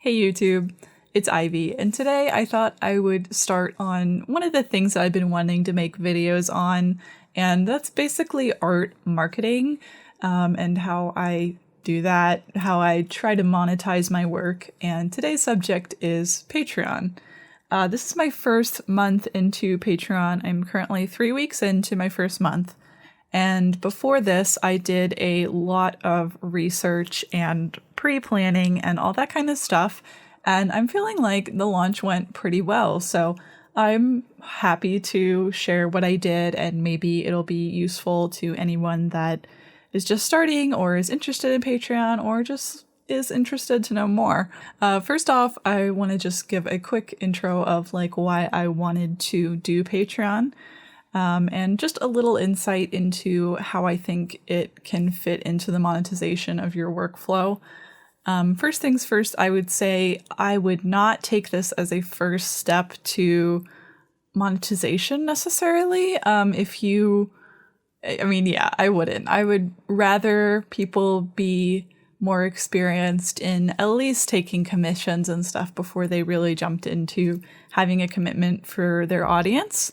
Hey YouTube, it's Ivy, and today I thought I would start on one of the things that I've been wanting to make videos on, and that's basically art marketing, and how I do that, how I try to monetize my work, and today's subject is Patreon. This is my first month into Patreon. I'm currently 3 weeks into my first month. And before this, I did a lot of research and pre-planning and all that kind of stuff. And I'm feeling like the launch went pretty well. So I'm happy to share what I did, and maybe it'll be useful to anyone that is just starting or is interested in Patreon or just is interested to know more. First off, I want to just give a quick intro of like why I wanted to do Patreon. And just a little insight into how I think it can fit into the monetization of your workflow. First things first, I would say I would not take this as a first step to monetization necessarily. I wouldn't. I would rather people be more experienced in at least taking commissions and stuff before they really jumped into having a commitment for their audience.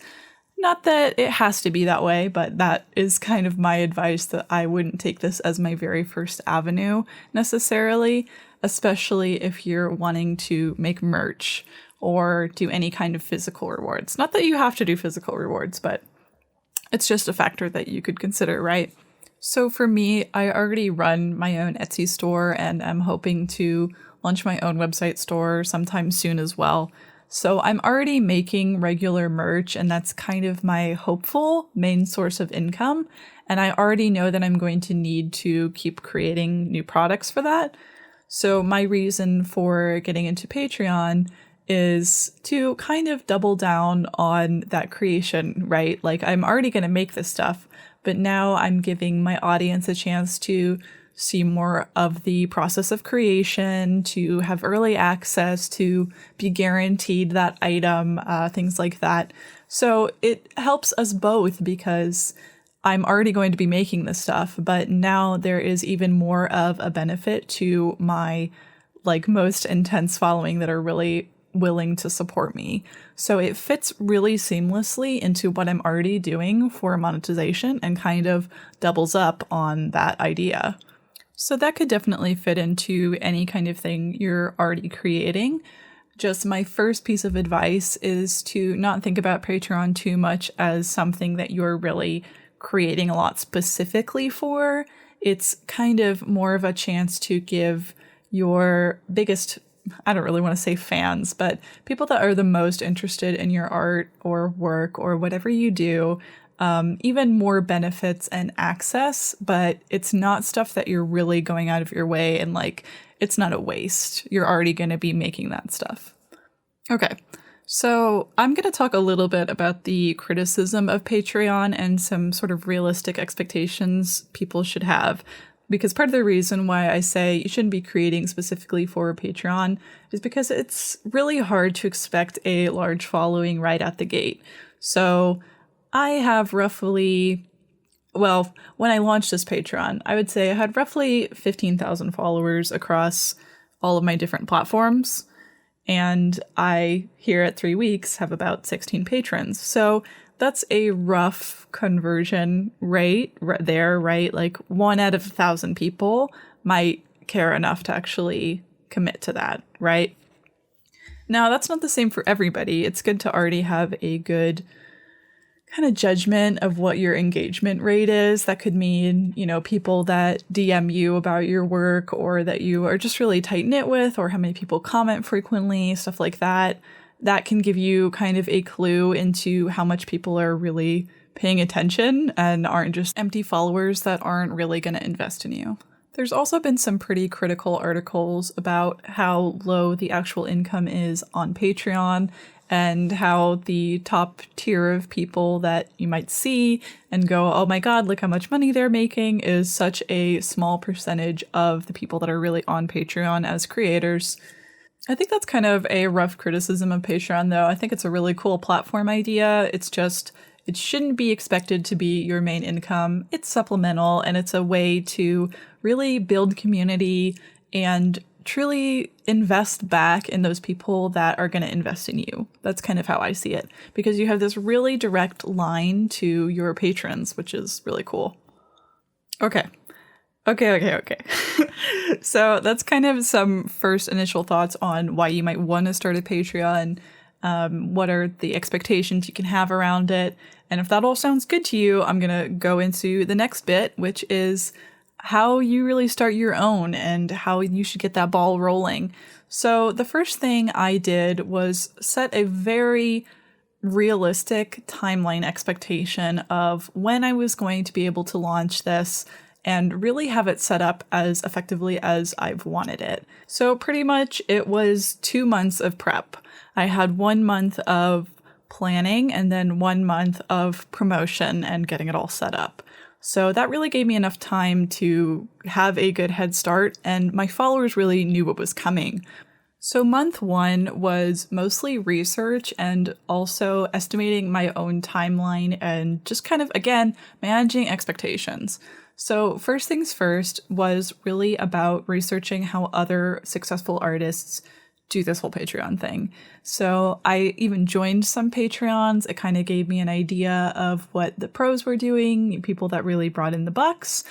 Not that it has to be that way, but that is kind of my advice, that I wouldn't take this as my very first avenue necessarily, especially if you're wanting to make merch or do any kind of physical rewards. Not that you have to do physical rewards, but it's just a factor that you could consider, right? So for me, I already run my own Etsy store, and I'm hoping to launch my own website store sometime soon as well. So I'm already making regular merch, and that's kind of my hopeful main source of income. And I already know that I'm going to need to keep creating new products for that. So my reason for getting into Patreon is to kind of double down on that creation, right? Like, I'm already going to make this stuff, but now I'm giving my audience a chance to see more of the process of creation, to have early access, to be guaranteed that item, things like that. So it helps us both because I'm already going to be making this stuff, but now there is even more of a benefit to my most intense following that are really willing to support me. So it fits really seamlessly into what I'm already doing for monetization and kind of doubles up on that idea. So that could definitely fit into any kind of thing you're already creating. Just my first piece of advice is to not think about Patreon too much as something that you're really creating a lot specifically for. It's kind of more of a chance to give your biggest, I don't really want to say fans, but people that are the most interested in your art or work or whatever you do, even more benefits and access, but it's not stuff that you're really going out of your way, and it's not a waste. You're already going to be making that stuff. Okay, so I'm going to talk a little bit about the criticism of Patreon and some sort of realistic expectations people should have, because part of the reason why I say you shouldn't be creating specifically for Patreon is because it's really hard to expect a large following right at the gate. So I have roughly, when I launched this Patreon, I would say I had roughly 15,000 followers across all of my different platforms. And I, here at 3 weeks, have about 16 patrons. So that's a rough conversion rate there, right? Like 1 out of 1,000 people might care enough to actually commit to that, right? Now, that's not the same for everybody. It's good to already have a good kind of judgment of what your engagement rate is. That could mean, people that DM you about your work, or that you are just really tight knit with, or how many people comment frequently, stuff like that. That can give you kind of a clue into how much people are really paying attention and aren't just empty followers that aren't really going to invest in you. There's also been some pretty critical articles about how low the actual income is on Patreon, and how the top tier of people that you might see and go, oh my God, look how much money they're making, is such a small percentage of the people that are really on Patreon as creators. I think that's kind of a rough criticism of Patreon, though. I think it's a really cool platform idea. It's just, it shouldn't be expected to be your main income. It's supplemental, and it's a way to really build community and truly invest back in those people that are going to invest in you. That's kind of how I see it, because you have this really direct line to your patrons, which is really cool. Okay. So that's kind of some first initial thoughts on why you might want to start a Patreon. What are the expectations you can have around it? And if that all sounds good to you, I'm going to go into the next bit, which is how you really start your own and how you should get that ball rolling. So the first thing I did was set a very realistic timeline expectation of when I was going to be able to launch this and really have it set up as effectively as I've wanted it. So pretty much it was 2 months of prep. I had 1 month of planning and then 1 month of promotion and getting it all set up. So that really gave me enough time to have a good head start, and my followers really knew what was coming. So month 1 was mostly research and also estimating my own timeline and just kind of, again, managing expectations. So first things first was really about researching how other successful artists do this whole Patreon thing. So I even joined some Patreons. It kind of gave me an idea of what the pros were doing, people that really brought in the bucks,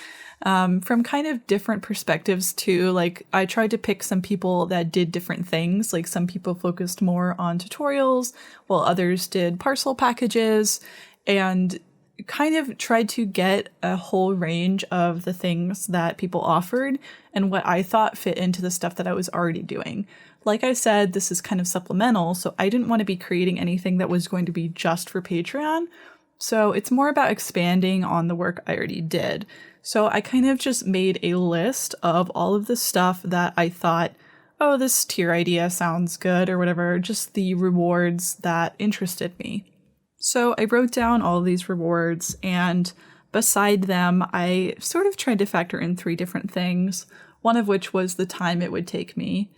from kind of different perspectives too. Like I tried to pick some people that did different things. Like some people focused more on tutorials, while others did parcel packages, and kind of tried to get a whole range of the things that people offered and what I thought fit into the stuff that I was already doing. Like I said, this is kind of supplemental, so I didn't want to be creating anything that was going to be just for Patreon. So it's more about expanding on the work I already did. So I kind of just made a list of all of the stuff that I thought, oh, this tier idea sounds good or whatever, just the rewards that interested me. So I wrote down all these rewards, and beside them, I sort of tried to factor in 3 different things, one of which was the time it would take me.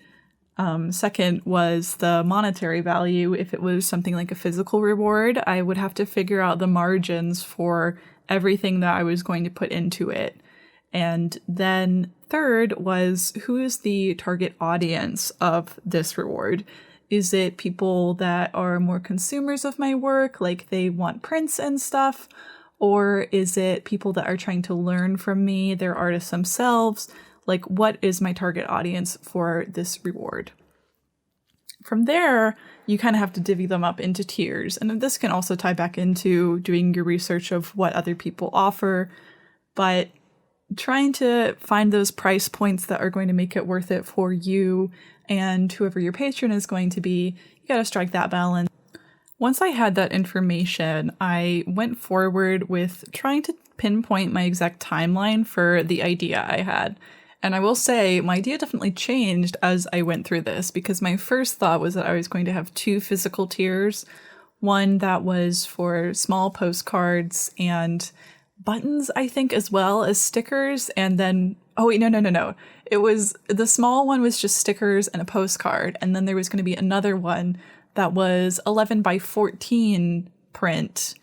Second was the monetary value. If it was something like a physical reward, I would have to figure out the margins for everything that I was going to put into it. And then third was, who is the target audience of this reward? Is it people that are more consumers of my work, like they want prints and stuff? Or is it people that are trying to learn from me, they're artists themselves? Like, what is my target audience for this reward? From there, you kind of have to divvy them up into tiers. And this can also tie back into doing your research of what other people offer, but trying to find those price points that are going to make it worth it for you and whoever your patron is going to be. You got to strike that balance. Once I had that information, I went forward with trying to pinpoint my exact timeline for the idea I had. And I will say my idea definitely changed as I went through this, because my first thought was that I was going to have 2 physical tiers. One that was for small postcards and buttons, I think, as well as stickers. And then, oh wait, no. It was, the small one was just stickers and a postcard. And then there was going to be another one that was 11 by 14 print,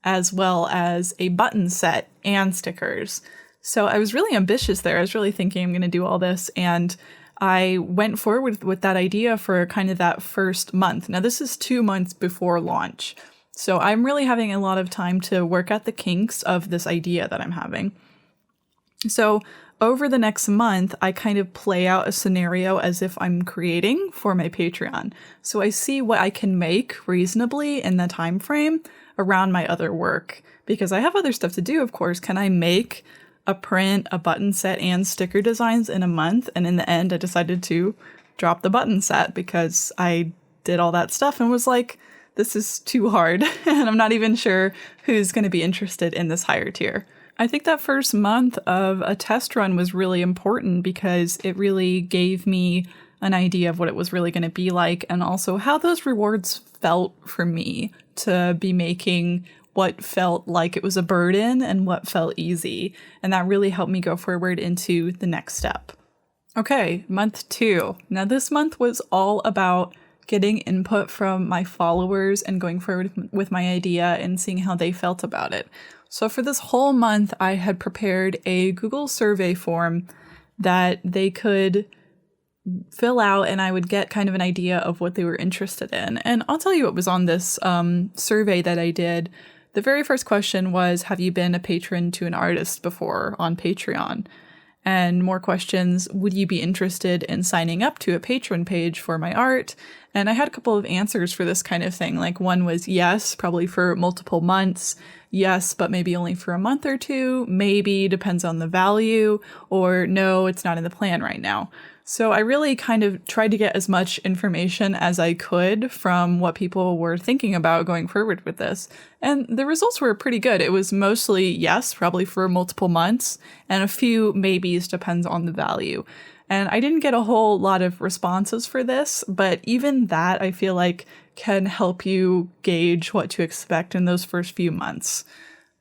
as well as a button set and stickers. So I was really ambitious there. I was really thinking I'm going to do all this. And I went forward with that idea for kind of that first month. Now, this is 2 months before launch. So I'm really having a lot of time to work out the kinks of this idea that I'm having. So over the next month, I kind of play out a scenario as if I'm creating for my Patreon. So I see what I can make reasonably in the time frame around my other work, because I have other stuff to do, of course. Can I make a print, a button set, and sticker designs in a month? And in the end, I decided to drop the button set because I did all that stuff and was like, this is too hard, and I'm not even sure who's going to be interested in this higher tier. I think that first month of a test run was really important because it really gave me an idea of what it was really going to be like, and also how those rewards felt for me to be making what felt like it was a burden and what felt easy. And that really helped me go forward into the next step. Okay, month 2. Now this month was all about getting input from my followers and going forward with my idea and seeing how they felt about it. So for this whole month, I had prepared a Google survey form that they could fill out, and I would get kind of an idea of what they were interested in. And I'll tell you what was on this survey that I did. The very first question was, have you been a patron to an artist before on Patreon? And more questions, would you be interested in signing up to a patron page for my art? And I had a couple of answers for this kind of thing. Like one was yes, probably for multiple months. Yes, but maybe only for a month or two. Maybe, depends on the value. Or no, it's not in the plan right now. So I really kind of tried to get as much information as I could from what people were thinking about going forward with this. And the results were pretty good. It was mostly yes, probably for multiple months, and a few maybes, depends on the value. And I didn't get a whole lot of responses for this, but even that I feel like can help you gauge what to expect in those first few months.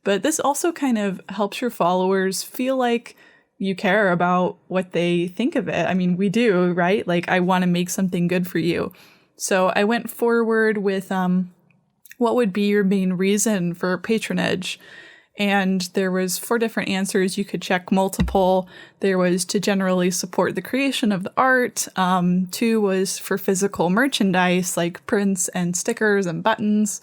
But this also kind of helps your followers feel like you care about what they think of it. I mean, we do, right? Like, I want to make something good for you. So I went forward with what would be your main reason for patronage? And there was 4 different answers. You could check multiple. There was to generally support the creation of the art. 2 was for physical merchandise like prints and stickers and buttons.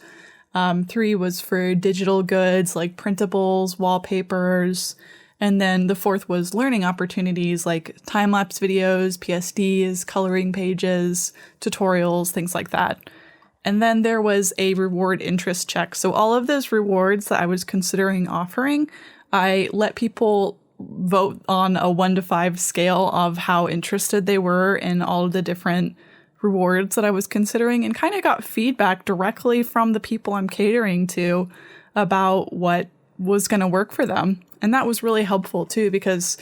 3 was for digital goods like printables, wallpapers. And then the 4th was learning opportunities like time-lapse videos, PSDs, coloring pages, tutorials, things like that. And then there was a reward interest check. So all of those rewards that I was considering offering, I let people vote on a 1 to 5 scale of how interested they were in all of the different rewards that I was considering, and kind of got feedback directly from the people I'm catering to about what was going to work for them. And that was really helpful too, because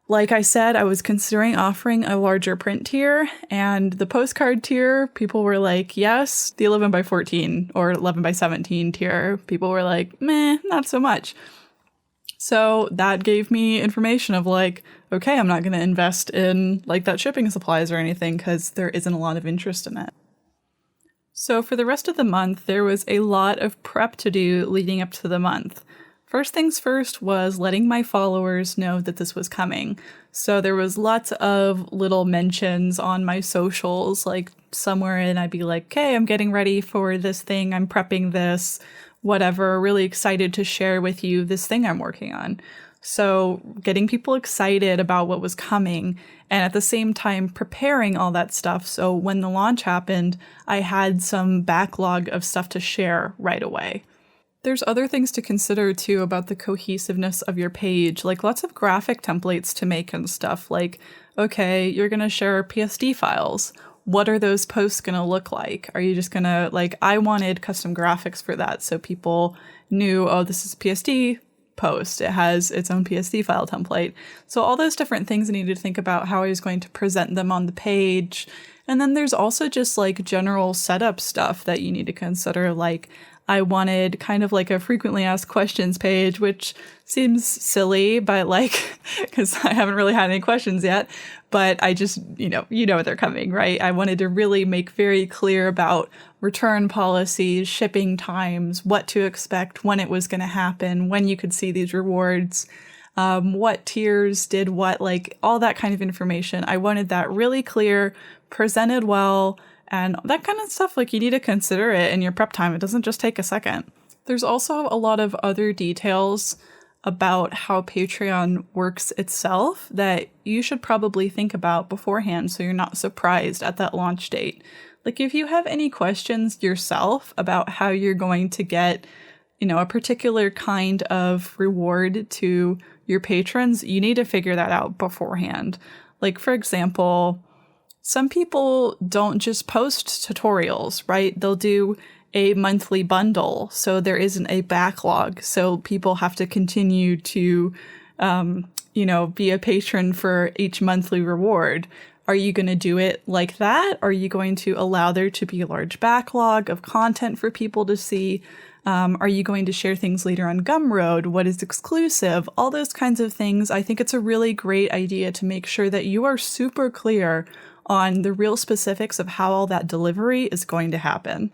like I said, I was considering offering a larger print tier, and the postcard tier, people were like, yes. The 11 by 14 or 11 by 17 tier, people were like, meh, not so much. So that gave me information of like, okay, I'm not going to invest in like that shipping supplies or anything because there isn't a lot of interest in it. So for the rest of the month, there was a lot of prep to do leading up to the month. First things first was letting my followers know that this was coming. So there was lots of little mentions on my socials, like somewhere in I'd be like, okay, I'm getting ready for this thing, I'm prepping this, whatever, really excited to share with you this thing I'm working on. So getting people excited about what was coming, and at the same time preparing all that stuff. So when the launch happened, I had some backlog of stuff to share right away. There's other things to consider too about the cohesiveness of your page, like lots of graphic templates to make and stuff. Like, okay, you're going to share PSD files. What are those posts going to look like? Are you just going to, like, I wanted custom graphics for that so people knew, oh, this is a PSD post. It has its own PSD file template. So all those different things I needed to think about how I was going to present them on the page. And then there's also just like general setup stuff that you need to consider, like I wanted kind of like a frequently asked questions page, which seems silly, but like, because I haven't really had any questions yet, but I just, you know they're coming, right? I wanted to really make very clear about return policies, shipping times, what to expect, when it was going to happen, when you could see these rewards, what tiers did what, like all that kind of information. I wanted that really clear, presented well, and that kind of stuff, like you need to consider it in your prep time. It doesn't just take a second. There's also a lot of other details about how Patreon works itself that you should probably think about beforehand so you're not surprised at that launch date. Like if you have any questions yourself about how you're going to get, a particular kind of reward to your patrons, you need to figure that out beforehand. Like for example, some people don't just post tutorials, right? They'll do a monthly bundle, so there isn't a backlog. So people have to continue to, be a patron for each monthly reward. Are you going to do it like that? Are you going to allow there to be a large backlog of content for people to see? Are you going to share things later on Gumroad? What is exclusive? All those kinds of things. I think it's a really great idea to make sure that you are super clear on the real specifics of how all that delivery is going to happen.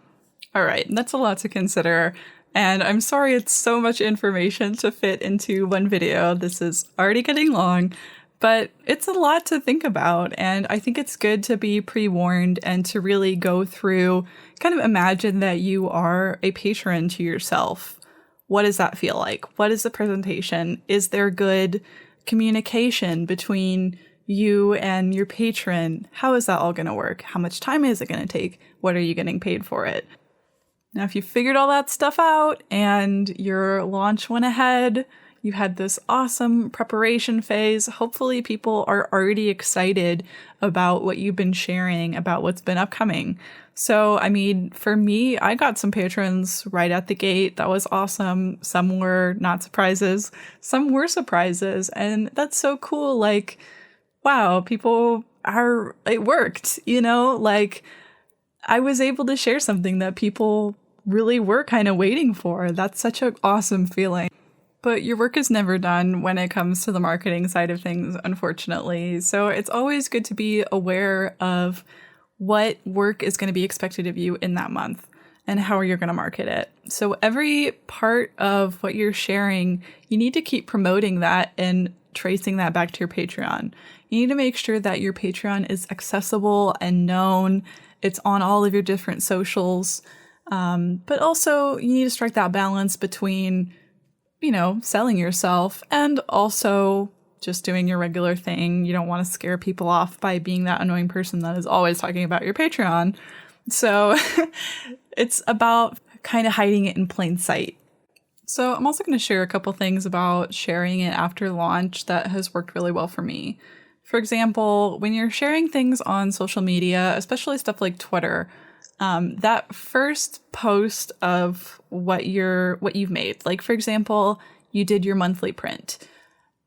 All right, that's a lot to consider. And I'm sorry it's so much information to fit into one video. This is already getting long, But it's a lot to think about, and I think it's good to be pre-warned and to really go through, kind of imagine that you are a patron to yourself. What does that feel like? What is the presentation? Is there good communication between you and your patron? How is that all going to work? How much time is it going to take? What are you getting paid for it? Now, if you figured all that stuff out and your launch went ahead, you had this awesome preparation phase, hopefully people are already excited about what you've been sharing, about what's been upcoming. So, I mean, for me, I got some patrons right at the gate. That was awesome. Some were not surprises. Some were surprises. And that's so cool. Like, wow, it worked, like I was able to share something that people really were kind of waiting for. That's such an awesome feeling. But your work is never done when it comes to the marketing side of things, unfortunately. So it's always good to be aware of what work is going to be expected of you in that month and how you're going to market it. So every part of what you're sharing, you need to keep promoting that and tracing that back to your Patreon. You need to make sure that your Patreon is accessible and known. It's on all of your different socials. But also you need to strike that balance between, selling yourself and also just doing your regular thing. You don't want to scare people off by being that annoying person that is always talking about your Patreon. So it's about kind of hiding it in plain sight. So I'm also going to share a couple things about sharing it after launch that has worked really well for me. For example, when you're sharing things on social media, especially stuff like Twitter, that first post of what you've made, like for example, you did your monthly print.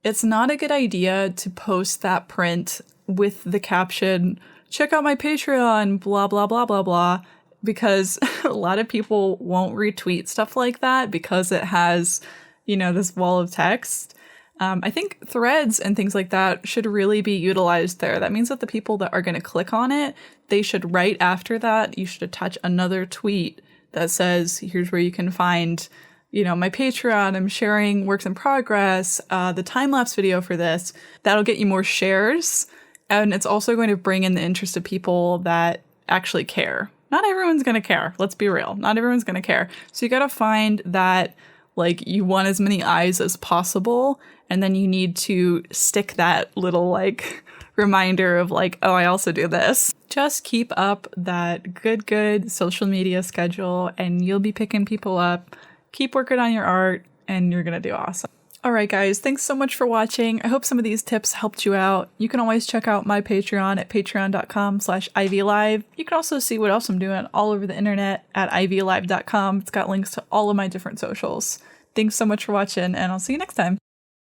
It's not a good idea to post that print with the caption, check out my Patreon, blah, blah, blah, blah, blah, because a lot of people won't retweet stuff like that because it has, this wall of text. I think threads and things like that should really be utilized there. That means that the people that are going to click on it, they should right after that, you should attach another tweet that says, here's where you can find, my Patreon. I'm sharing works in progress, the time-lapse video for this. That'll get you more shares. And it's also going to bring in the interest of people that actually care. Not everyone's going to care. Let's be real. Not everyone's going to care. So you got to find that you want as many eyes as possible. And then you need to stick that little reminder of oh, I also do this. Just keep up that good social media schedule and you'll be picking people up. Keep working on your art and you're going to do awesome. All right, guys, thanks so much for watching. I hope some of these tips helped you out. You can always check out my Patreon at patreon.com/ivylive. You can also see what else I'm doing all over the internet at ivylive.com. It's got links to all of my different socials. Thanks so much for watching, and I'll see you next time.